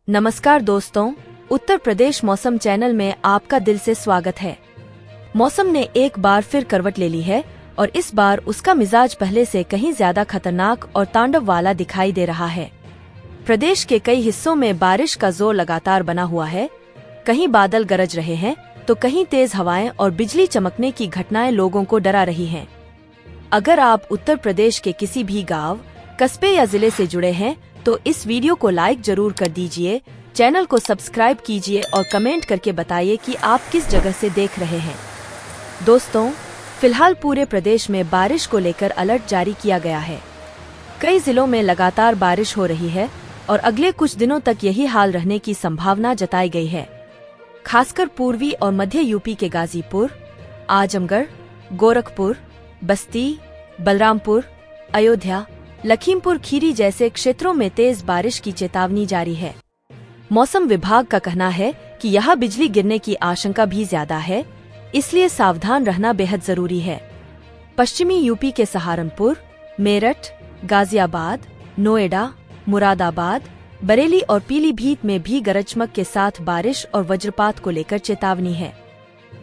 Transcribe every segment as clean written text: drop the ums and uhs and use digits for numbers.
नमस्कार दोस्तों, उत्तर प्रदेश मौसम चैनल में आपका दिल से स्वागत है। मौसम ने एक बार फिर करवट ले ली है और इस बार उसका मिजाज पहले से कहीं ज्यादा खतरनाक और तांडव वाला दिखाई दे रहा है। प्रदेश के कई हिस्सों में बारिश का जोर लगातार बना हुआ है। कहीं बादल गरज रहे हैं तो कहीं तेज हवाएं और बिजली चमकने की घटनाएं लोगों को डरा रही हैं। अगर आप उत्तर प्रदेश के किसी भी गांव, कस्बे या जिले से जुड़े हैं तो इस वीडियो को लाइक जरूर कर दीजिए, चैनल को सब्सक्राइब कीजिए और कमेंट करके बताइए कि आप किस जगह से देख रहे हैं। दोस्तों, फिलहाल पूरे प्रदेश में बारिश को लेकर अलर्ट जारी किया गया है। कई जिलों में लगातार बारिश हो रही है और अगले कुछ दिनों तक यही हाल रहने की संभावना जताई गई है। खासकर पूर्वी और मध्य यूपी के गाजीपुर, आजमगढ़, गोरखपुर, बस्ती, बलरामपुर, अयोध्या, लखीमपुर खीरी जैसे क्षेत्रों में तेज बारिश की चेतावनी जारी है। मौसम विभाग का कहना है कि यहाँ बिजली गिरने की आशंका भी ज्यादा है, इसलिए सावधान रहना बेहद जरूरी है। पश्चिमी यूपी के सहारनपुर, मेरठ, गाजियाबाद, नोएडा, मुरादाबाद, बरेली और पीलीभीत में भी गरज चमक के साथ बारिश और वज्रपात को लेकर चेतावनी है।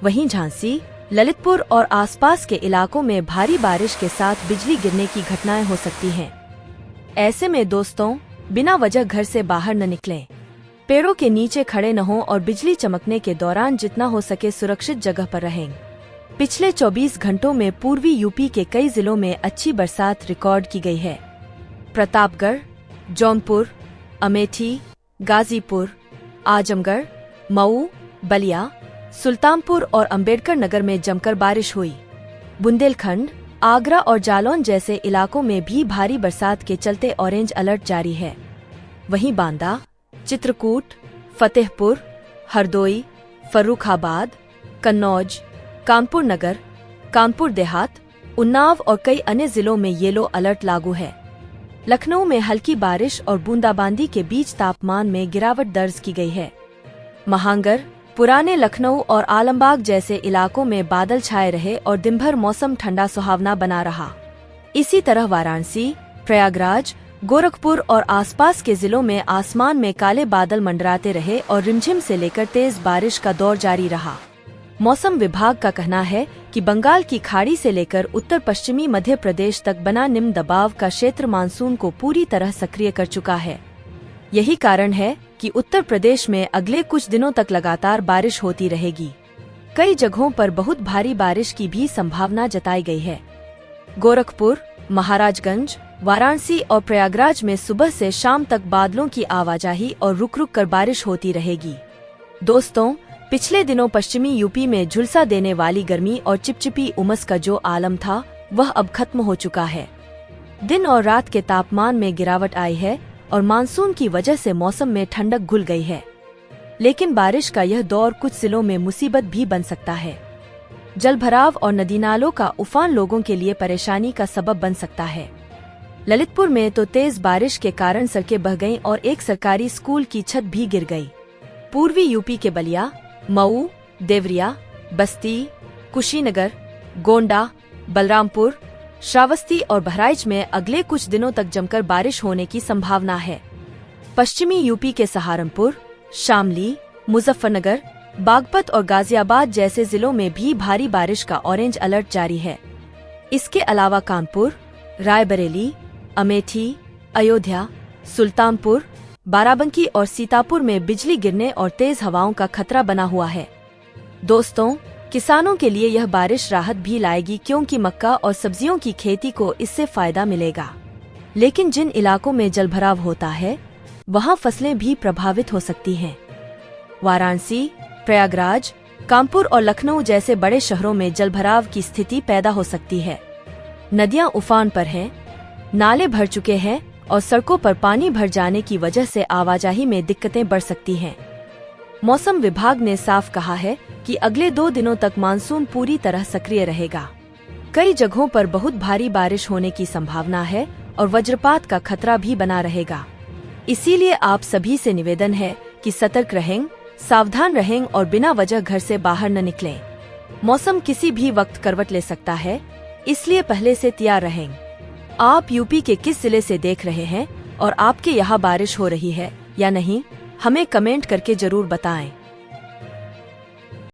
वहीं झांसी, ललितपुर और आसपास के इलाकों में भारी बारिश के साथ बिजली गिरने की घटनाएं हो सकती हैं। ऐसे में दोस्तों, बिना वजह घर से बाहर न निकलें। पेड़ों के नीचे खड़े न हों और बिजली चमकने के दौरान जितना हो सके सुरक्षित जगह पर रहें। पिछले 24 घंटों में पूर्वी यूपी के कई जिलों में अच्छी बरसात रिकॉर्ड की गई है। प्रतापगढ़, जौनपुर, अमेठी, गाजीपुर, आजमगढ़, मऊ, बलिया, सुल्तानपुर और अंबेडकर नगर में जमकर बारिश हुई। बुंदेलखंड, आगरा और जालौन जैसे इलाकों में भी भारी बरसात के चलते ऑरेंज अलर्ट जारी है। वहीं बांदा, चित्रकूट, फतेहपुर, हरदोई, फर्रुखाबाद, कन्नौज, कानपुर नगर, कानपुर देहात, उन्नाव और कई अन्य जिलों में येलो अलर्ट लागू है। लखनऊ में हल्की बारिश और बूंदाबांदी के बीच तापमान में गिरावट दर्ज की गई है। महांगर, पुराने लखनऊ और आलमबाग जैसे इलाकों में बादल छाए रहे और दिन भर मौसम ठंडा सुहावना बना रहा। इसी तरह वाराणसी, प्रयागराज, गोरखपुर और आसपास के जिलों में आसमान में काले बादल मंडराते रहे और रिमझिम से लेकर तेज बारिश का दौर जारी रहा। मौसम विभाग का कहना है कि बंगाल की खाड़ी से लेकर उत्तर पश्चिमी मध्य प्रदेश तक बना निम्न दबाव का क्षेत्र मानसून को पूरी तरह सक्रिय कर चुका है। यही कारण है कि उत्तर प्रदेश में अगले कुछ दिनों तक लगातार बारिश होती रहेगी। कई जगहों पर बहुत भारी बारिश की भी संभावना जताई गई है। गोरखपुर, महाराजगंज, वाराणसी और प्रयागराज में सुबह से शाम तक बादलों की आवाजाही और रुक रुक कर बारिश होती रहेगी। दोस्तों, पिछले दिनों पश्चिमी यूपी में झुलसा देने वाली गर्मी और चिपचिपी उमस का जो आलम था वह अब खत्म हो चुका है। दिन और रात के तापमान में गिरावट आई है और मानसून की वजह से मौसम में ठंडक घुल गई है। लेकिन बारिश का यह दौर कुछ जिलों में मुसीबत भी बन सकता है। जलभराव और नदी नालों का उफान लोगों के लिए परेशानी का सबब बन सकता है। ललितपुर में तो तेज बारिश के कारण सड़कें बह गईं और एक सरकारी स्कूल की छत भी गिर गई। पूर्वी यूपी के बलिया, मऊ, देवरिया, बस्ती, कुशीनगर, गोंडा, बलरामपुर, श्रावस्ती और बहराइच में अगले कुछ दिनों तक जमकर बारिश होने की संभावना है। पश्चिमी यूपी के सहारनपुर, शामली, मुजफ्फरनगर, बागपत और गाजियाबाद जैसे जिलों में भी भारी बारिश का ऑरेंज अलर्ट जारी है। इसके अलावा कानपुर, रायबरेली, अमेठी, अयोध्या, सुल्तानपुर, बाराबंकी और सीतापुर में बिजली गिरने और तेज हवाओं का खतरा बना हुआ है। दोस्तों, किसानों के लिए यह बारिश राहत भी लाएगी क्योंकि मक्का और सब्जियों की खेती को इससे फायदा मिलेगा। लेकिन जिन इलाकों में जलभराव होता है वहां फसलें भी प्रभावित हो सकती हैं। वाराणसी, प्रयागराज, कानपुर और लखनऊ जैसे बड़े शहरों में जलभराव की स्थिति पैदा हो सकती है। नदियां उफान पर हैं, नाले भर चुके हैं और सड़कों पर पानी भर जाने की वजह से आवाजाही में दिक्कतें बढ़ सकती हैं। मौसम विभाग ने साफ कहा है कि अगले 2 दिनों तक मानसून पूरी तरह सक्रिय रहेगा। कई जगहों पर बहुत भारी बारिश होने की संभावना है और वज्रपात का खतरा भी बना रहेगा। इसीलिए आप सभी से निवेदन है कि सतर्क रहें, सावधान रहें और बिना वजह घर से बाहर न निकलें। मौसम किसी भी वक्त करवट ले सकता है, इसलिए पहले से तैयार रहें। आप यूपी के किस जिले से देख रहे हैं और आपके यहाँ बारिश हो रही है या नहीं, हमें कमेंट करके जरूर बताएं।